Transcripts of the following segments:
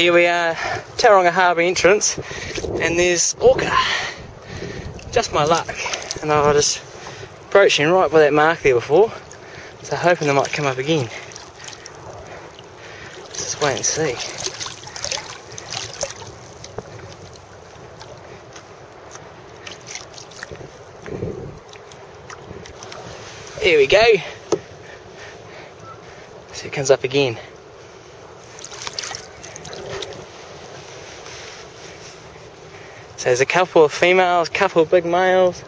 Here we are, Tauranga Harbour entrance, and there's Orca. Just my luck, and I was just broaching right by that mark there before, so hoping they might come up again. Let's just wait and see. Here we go. So it comes up again. So there's a couple of females, couple of big males.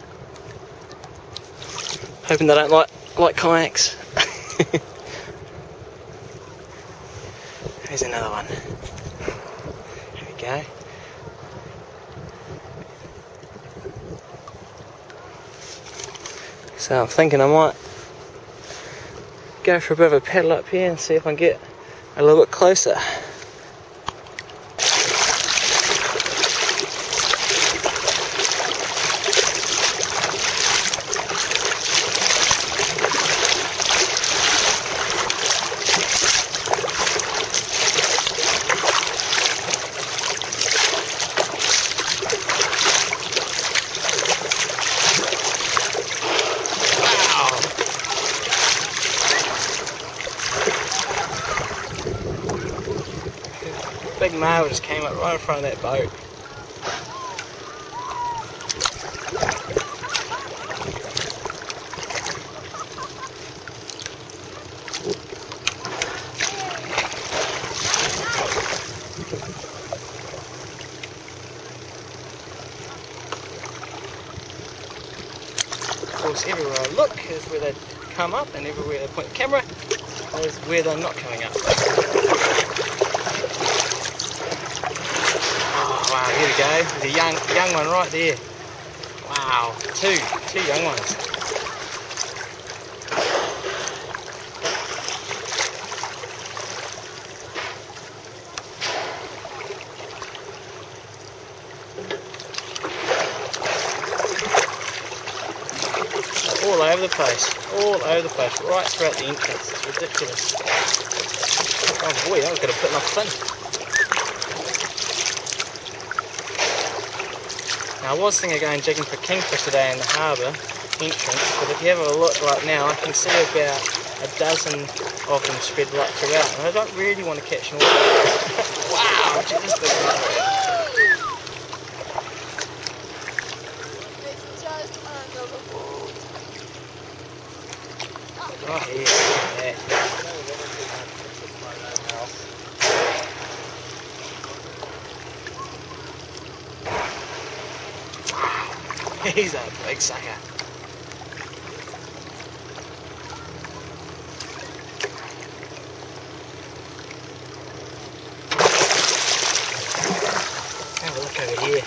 Hoping they don't like kayaks. There's another one. There we go. So I'm thinking I might go for a bit of a paddle up here and see if I can get a little bit closer. Big male just came up right in front of that boat. Of course, everywhere I look is where they come up, and everywhere they point the camera is where they're not coming up. Wow, here we go. There's a young one right there. Wow, two young ones. All over the place, right throughout the entrance. It's ridiculous. Oh boy, that was going to put enough fin. Now, I was thinking of going jigging for kingfish today in the harbour entrance, but if you have a look right now, I can see about a dozen of them spread right throughout, and I don't really want to catch them all. Wow, just big one. Oh yeah, yeah. He's a big sucker. Have a look over here.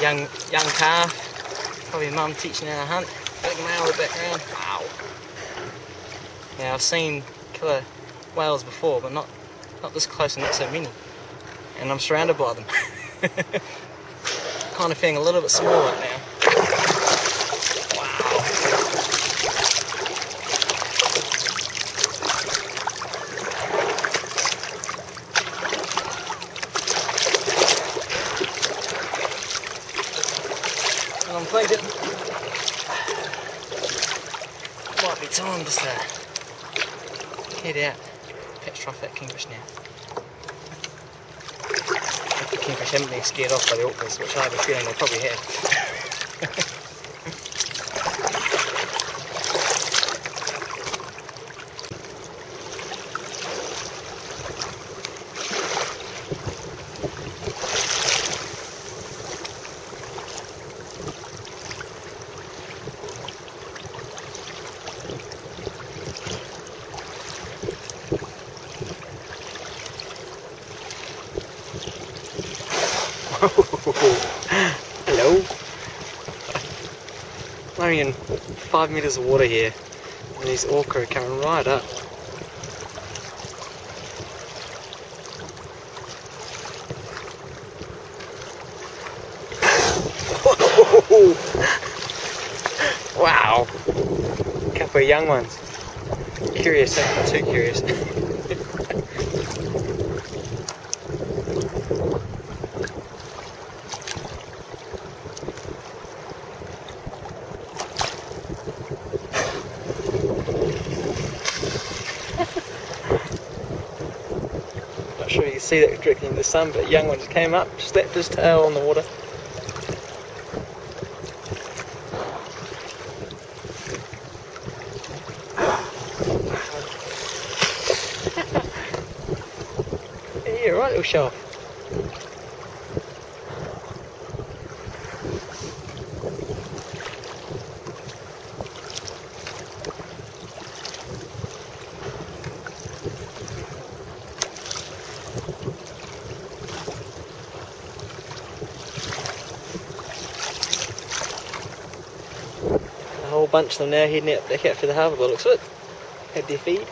Young calf. Probably mum teaching her to hunt. Big male in the background. Wow. Yeah, I've seen killer whales before, but not this close and not so many. And I'm surrounded by them. Kind of feeling a little bit small right now. Wow. And I'm thinking it might be time just to head out, perhaps try for that kingfish now. If the kingfish haven't been scared off by the orcas, which I have a feeling they probably have. Hello. Only in 5 meters of water here, and these orca are coming right up. Wow. A couple of young ones. Curious, not too curious. not sure you can see that directly in the sun, but a young one just came up, slapped his tail on the water. Yeah, right little show off. A whole bunch of them now heading out back out for the harbour by the looks of it. Had their feed.